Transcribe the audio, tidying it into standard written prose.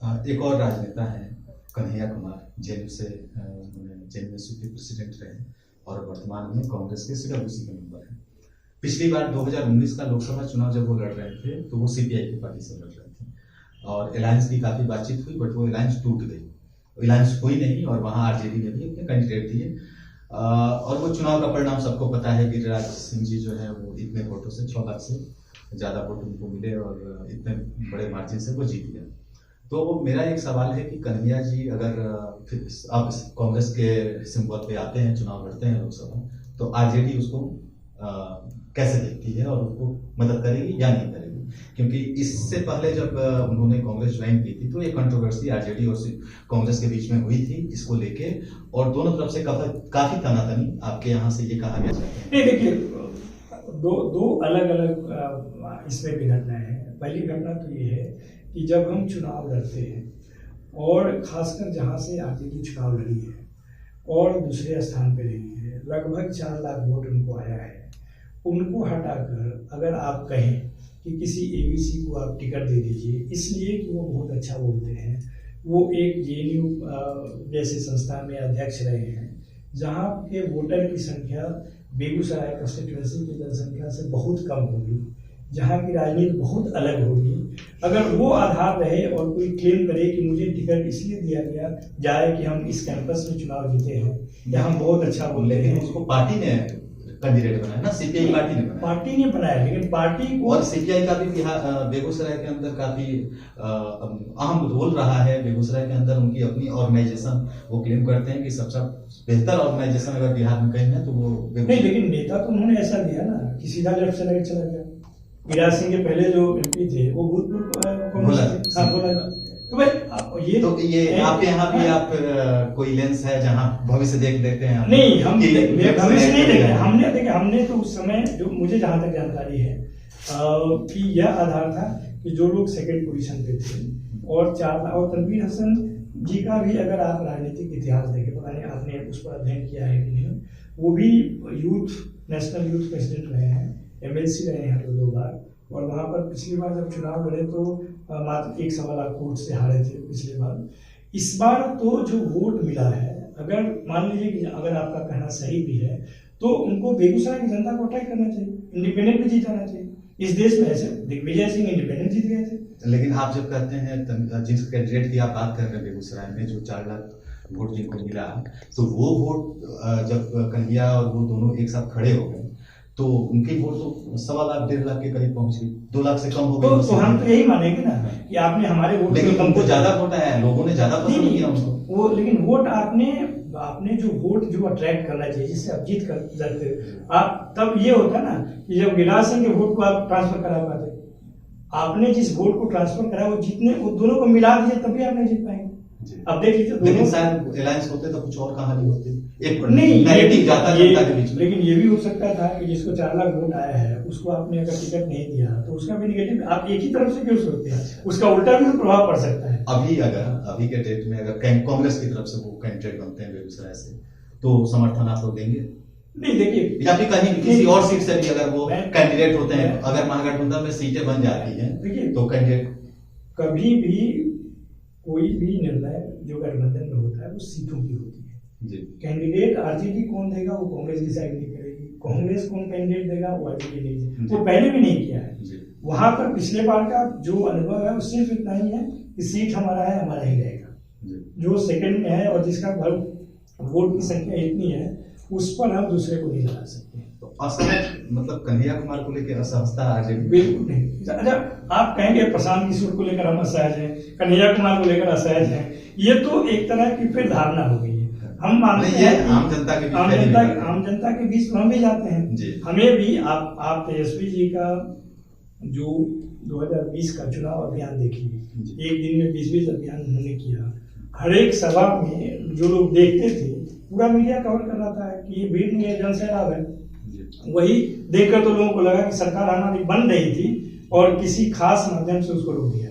एक और राजनेता हैं कन्हैया कुमार, जेएनयू से जेएनयू यूनिवर्सिटी प्रेसिडेंट रहे और वर्तमान में कांग्रेस के सीडब्ल्यूसी के मेंबर हैं। पिछली बार 2019 का लोकसभा चुनाव जब वो लड़ रहे थे तो वो सीपीआई की पार्टी से लड़ रहे थे और अलायंस की काफी बातचीत हुई, बट वो अलायंस टूट गई, अलायंस हुई नहीं और वहां आरजेडी ने भी अपने कैंडिडेट दिए और वो चुनाव का परिणाम सबको पता है। गिरिराज सिंह जी जो है वो इतने वोटों से 6 लाख से ज्यादा वोट उनको मिले और इतने बड़े मार्जिन से वो जीत गए। तो मेरा एक सवाल है कि कन्हैया जी अगर अब कांग्रेस के सिंबल पे आते हैं, चुनाव लड़ते हैं लोकसभा, तो आरजेडी उसको कैसे देखती है और उनको मदद करेगी या नहीं करेगी? क्योंकि इससे पहले जब उन्होंने कांग्रेस ज्वाइन की थी तो ये कंट्रोवर्सी आरजेडी और कांग्रेस के बीच में हुई थी इसको लेके और दोनों तरफ से काफी तनातनी आपके यहाँ से ये कहा गया है। देखिए, दो अलग अलग इसमें भी घटनाएं हैं। पहली घटना तो ये है कि जब हम चुनाव लड़ते हैं और खासकर जहाँ से आरजेडी चुनाव लड़ी है और दूसरे स्थान पे रही है, लगभग 4 लाख वोट उनको आया है, उनको हटाकर अगर आप कहें कि किसी एबीसी को आप टिकट दे दीजिए इसलिए कि वो बहुत अच्छा बोलते हैं, वो एक जेएनयू जैसे संस्था में अध्यक्ष रहे हैं जहाँ के वोटर की संख्या बेगूसराय कंस्टिट्यूएंसी की जनसंख्या से बहुत कम होगी, जहाँ की राजनीति बहुत अलग होगी, अगर वो आधार रहे और कोई क्लेम करे कि मुझे टिकट इसलिए दिया गया जाए कि हम इस कैंपस में चुनाव जीते हैं या हम बहुत अच्छा बोलते हैं, उसको पार्टी ने कैंडिडेट बनाया ना, सीपीआई पार्टी ने बनाया। पार्टी ने बनाया, लेकिन पार्टी को और सीपीआई का भी बेगूसराय के अंदर काफी अहम रोल रहा है। बेगूसराय के अंदर उनकी अपनी ऑर्गेनाइजेशन, वो क्लेम करते हैं कि सबसे बेहतर ऑर्गेनाइजेशन अगर बिहार में कहीं है तो वो नहीं, लेकिन नेता तो उन्होंने ऐसा दिया ना कि सीधा लेफ्ट से लेकर चला गया। गिरिराज सिंह के पहले जो एमपी थे वो भूतपूर्व तो भाई ये आपके यहाँ भी आप कोई लेंस है जहाँ भविष्य देख लेते हैं? नहीं, हम भविष्य नहीं देख रहे। हमने तो उस समय जो मुझे जहाँ तक जानकारी है कि यह आधार था कि जो लोग सेकंड पोजीशन पे थे और 4 लाख, और तनवीर हसन जी का भी अगर आप राजनीतिक इतिहास देखें, पता नहीं आपने उस पर अध्ययन किया है कि नहीं, वो भी नेशनल यूथ प्रेसिडेंट रहे हैं, एमएलसी रहे हैं 2 बार, और वहाँ पर पिछली बार जब चुनाव लड़े तो मात्र 1.25 लाख वोट से हारे थे पिछली बार। इस बार तो जो वोट मिला है, अगर मान लीजिए कि अगर आपका कहना सही भी है तो उनको बेगूसराय की जनता को अटैक करना चाहिए, इंडिपेंडेंट भी जीताना चाहिए। इस देश में ऐसे दिग्विजय सिंह इंडिपेंडेंट जीत गए थे। लेकिन आप जब कहते हैं जिस कैंडिडेट की आप बात कर रहे हैं बेगूसराय में जो 4 लाख वोट जिनको मिला, तो वो वोट जब कन्हैया और वो दोनों एक साथ खड़े हो गए तो उनकी वोट तो 1.25 लाख 1.5 लाख के करीब पहुंच गई, 2 लाख से कम हो गई। तो हम तो यही मानेंगे ना कि आपने हमारे वोट, लेकिन हमको ज्यादा वोट आया है, लोगों ने ज्यादा पसंद किया उसको। वो लेकिन वोट आपने जो वोट जो अट्रैक्ट करना चाहिए जिससे आप जीत कर जाते आप, तब ये होता ना कि जब गिरिराज सिंह के वोट को आप ट्रांसफर करा पाते, आपने जिस वोट को ट्रांसफर करा वो जीतने, वो दोनों को मिला दिए तभी आप नहीं जीत पाएंगे। अब देख लीजिए, लेकिन शायद अलायंस होते तो कुछ और कहानी होती, एक नहीं नैरेटिव जाता जनता के बीच में। लेकिन ये भी हो सकता था कि जिसको 4 लाख वोट आया है उसको आपने अगर टिकट नहीं दिया तो उसका भी निगेटिव, आप एक ही तरफ से क्यों सोचते हैं, उसका उल्टा भी तो प्रभाव पड़ सकता है। अभी के डेट में अगर कांग्रेस की तरफ से वो कैंडिडेट बनते हैं बेगूसराय से तो समर्थन आप लोग देंगे? नहीं, देखिए, या फिर कहीं किसी और सीट से भी अगर वो कैंडिडेट होते हैं, अगर महागठबंधन में सीटें बन जाती हैं तो कैंडिडेट कभी भी कोई भी निर्णय जो गठबंधन में होता है वो सीटों की होती है। कैंडिडेट आरजेडी कौन देगा वो कांग्रेस डिसाइड नहीं करेगी, कांग्रेस कौन कैंडिडेट देगा वो आरजेडी नहीं देगी, वो पहले भी नहीं किया है। वहां पर पिछले बार का जो अनुभव है वो सिर्फ इतना ही है कि सीट हमारा है, हमारा ही रहेगा। जो सेकंड में है और जिसका वोट की संख्या इतनी है उस पर हम दूसरे को नहीं लगा सकते। तो असहज, मतलब कन्हैया कुमार को लेकर असहजता आरजेडी? बिल्कुल नहीं। अच्छा, आप कहेंगे प्रशांत किशोर को लेकर हम असहज हैं, कन्हैया कुमार को लेकर असहज हैं, ये तो एक तरह की फिर धारणा हो गई है। हम मानते हैं आम जनता के बीच हम भी जाते हैं। हमें भी आप तेजस्वी जी का जो 2020 का चुनाव अभियान देखिए, एक दिन में 20 अभियान उन्होंने किया। हर एक सभा में जो लोग देखते थे पूरा मीडिया कवर कर रहा था कि ये भीड़ नहीं है, जनसैलाब है। वही देखकर तो लोगों को लगा कि सरकार आना भी बन रही थी और किसी खास माध्यम से उसको रोक दिया।